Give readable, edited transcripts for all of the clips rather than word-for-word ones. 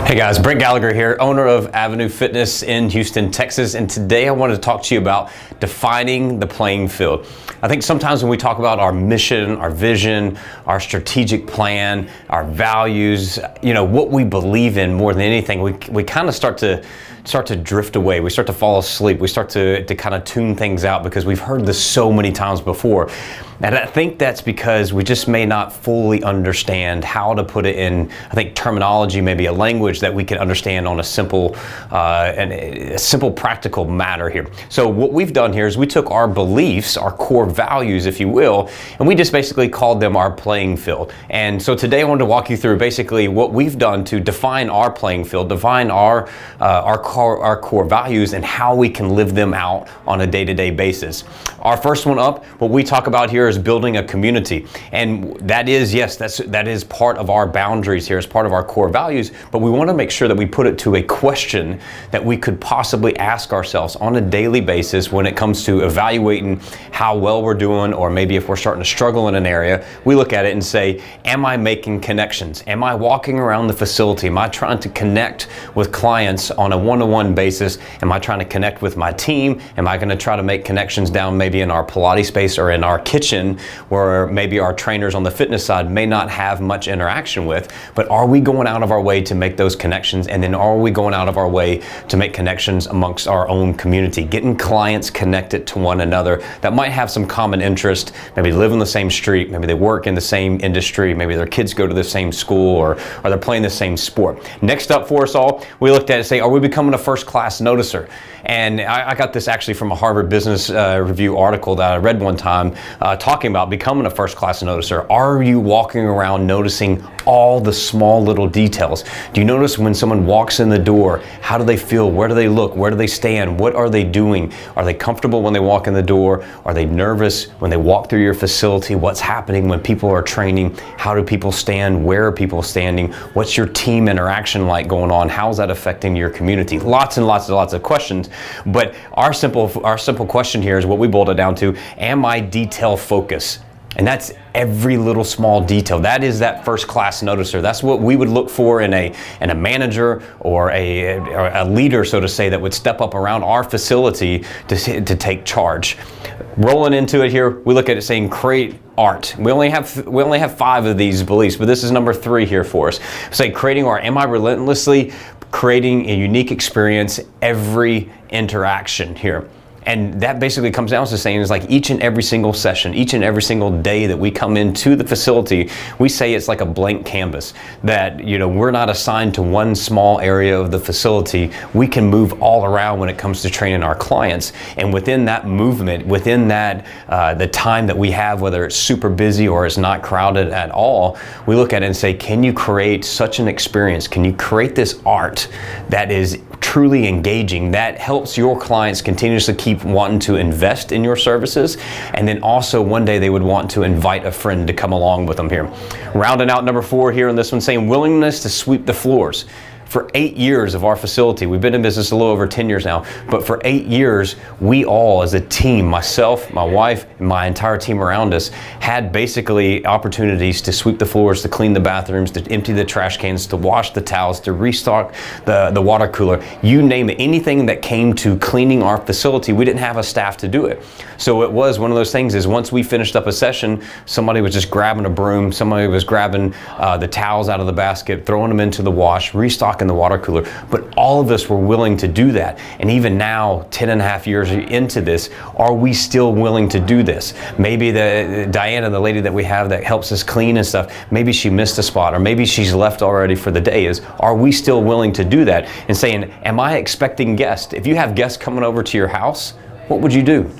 Hey guys, Brent Gallagher here, owner of Avenue Fitness in Houston, Texas, and today I wanted to talk to you about defining the playing field. I think sometimes when we talk about our mission, our vision, our strategic plan, our values, what we believe in more than anything, we kind of start to drift away. We start to fall asleep. We start to kind of tune things out because we've heard this so many times before. And I think that's because we just may not fully understand how to put it in, I think, terminology, maybe a language that we can understand on a simple, practical matter here. So what we've done here is we took our beliefs, our core values, if you will, and we just basically called them our playing field. And so today I wanted to walk you through basically what we've done to define our playing field, define our core values, and how we can live them out on a day-to-day basis. Our first one up, what we talk about here is building a community. And that is, yes, that is part of our boundaries here, as part of our core values, but we want to make sure that we put it to a question that we could possibly ask ourselves on a daily basis when it comes to evaluating how well we're doing, or maybe if we're starting to struggle in an area, we look at it and say, am I making connections? Am I walking around the facility? Am I trying to connect with clients on a one-to-one basis? Am I trying to connect with my team? Am I going to try to make connections down maybe in our Pilates space or in our kitchen, where maybe our trainers on the fitness side may not have much interaction with, but are we going out of our way to make those connections? And then are we going out of our way to make connections amongst our own community, getting clients connected to one another that might have some common interest, maybe live in the same street, maybe they work in the same industry, maybe their kids go to the same school, or they're playing the same sport. Next up for us all, we looked at it and say, are we becoming a first-class noticer? And I got this actually from a Harvard Business Review article that I read one time, talking about becoming a first-class noticer. Are you walking around noticing all the small little details? Do you notice when someone walks in the door, how do they feel? Where do they look? Where do they stand? What are they doing? Are they comfortable when they walk in the door? Are they nervous when they walk through your facility? What's happening when people are training? How do people stand? Where are people standing? What's your team interaction like going on? How's that affecting your community? Lots and lots and lots of questions. But our simple question here is what we boiled it down to: am I detail focused? And that's every little small detail. That is that first-class noticer. That's what we would look for in a manager or a leader, so to say, that would step up around our facility to take charge. Rolling into it here, we look at it saying create art. We only have 5 of these beliefs, but this is number 3 here for us. Say creating art. Am I relentlessly creating a unique experience every interaction here? And that basically comes down to saying is like each and every single session, each and every single day that we come into the facility, we say it's like a blank canvas, that we're not assigned to one small area of the facility. We can move all around when it comes to training our clients. And within that movement, within that the time that we have, whether it's super busy or it's not crowded at all, we look at it and say, can you create such an experience? Can you create this art that is truly engaging, that helps your clients continuously keep wanting to invest in your services, and then also one day they would want to invite a friend to come along with them here. Rounding out number 4 here in this one, saying willingness to sweep the floors. For 8 years of our facility, we've been in business a little over 10 years now, but for 8 years, we all as a team, myself, my wife, and my entire team around us, had basically opportunities to sweep the floors, to clean the bathrooms, to empty the trash cans, to wash the towels, to restock the water cooler. You name it, anything that came to cleaning our facility, we didn't have a staff to do it. So it was one of those things is once we finished up a session, somebody was just grabbing a broom, somebody was grabbing the towels out of the basket, throwing them into the wash, restocking the water cooler. But all of us were willing to do that. And even now, 10.5 years into this, are we still willing to do this? Maybe Diana, the lady that we have that helps us clean and stuff, maybe she missed a spot, or maybe she's left already for the day. Are we still willing to do that? And saying, am I expecting guests? If you have guests coming over to your house, what would you do?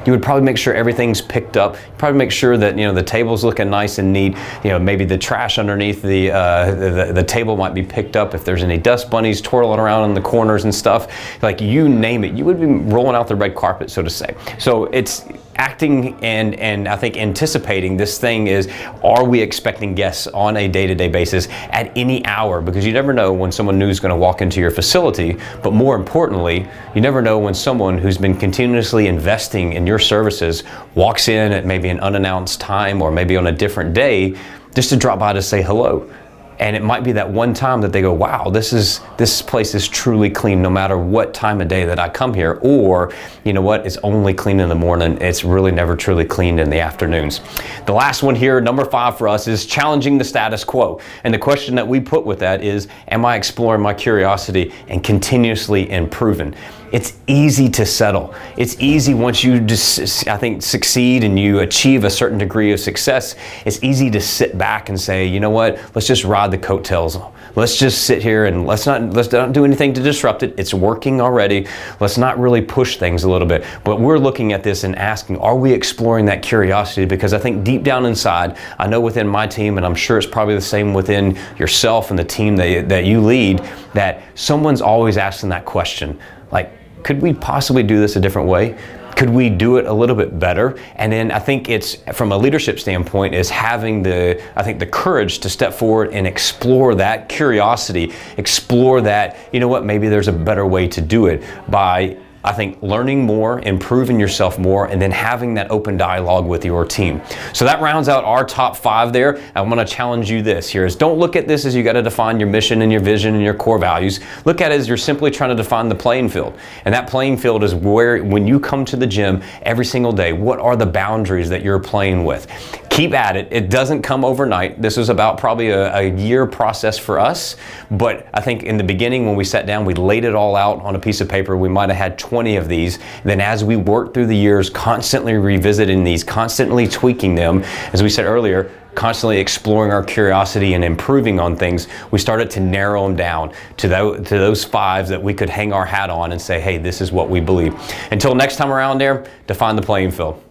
You would probably make sure everything's picked up. Probably make sure that the table's looking nice and neat. Maybe the trash underneath the table might be picked up. If there's any dust bunnies twirling around in the corners and stuff, like you name it, you would be rolling out the red carpet, so to say. So it's acting and I think anticipating this thing is, are we expecting guests on a day-to-day basis at any hour? Because you never know when someone new is going to walk into your facility, but more importantly, you never know when someone who's been continuously investing in your services walks in at maybe an unannounced time or maybe on a different day just to drop by to say hello. And it might be that one time that they go, wow, this place is truly clean no matter what time of day that I come here. Or, you know what, it's only clean in the morning. It's really never truly cleaned in the afternoons. The last one here, number 5 for us, is challenging the status quo. And the question that we put with that is, am I exploring my curiosity and continuously improving? It's easy to settle. It's easy once you just, I think, succeed and you achieve a certain degree of success, it's easy to sit back and say, you know what, let's just ride the coattails. Let's just sit here and let's not do anything to disrupt it. It's working already. Let's not really push things a little bit. But we're looking at this and asking, are we exploring that curiosity? Because I think deep down inside, I know within my team, and I'm sure it's probably the same within yourself and the team that you lead, that someone's always asking that question. Like, could we possibly do this a different way? Could we do it a little bit better? And then I think it's, from a leadership standpoint, is having the courage to step forward and explore that curiosity, explore that, you know what, maybe there's a better way to do it by, I think, learning more, improving yourself more, and then having that open dialogue with your team. So that rounds out our top 5 there. I want to challenge you this here is, don't look at this as you got to define your mission and your vision and your core values. Look at it as you're simply trying to define the playing field. And that playing field is where, when you come to the gym every single day, what are the boundaries that you're playing with? Keep at it. It doesn't come overnight. This is about probably a year process for us. But I think in the beginning, when we sat down, we laid it all out on a piece of paper. We might have had 20 of these. Then as we worked through the years, constantly revisiting these, constantly tweaking them, as we said earlier, constantly exploring our curiosity and improving on things, we started to narrow them down to those 5 that we could hang our hat on and say, hey, this is what we believe. Until next time around there, define the playing field.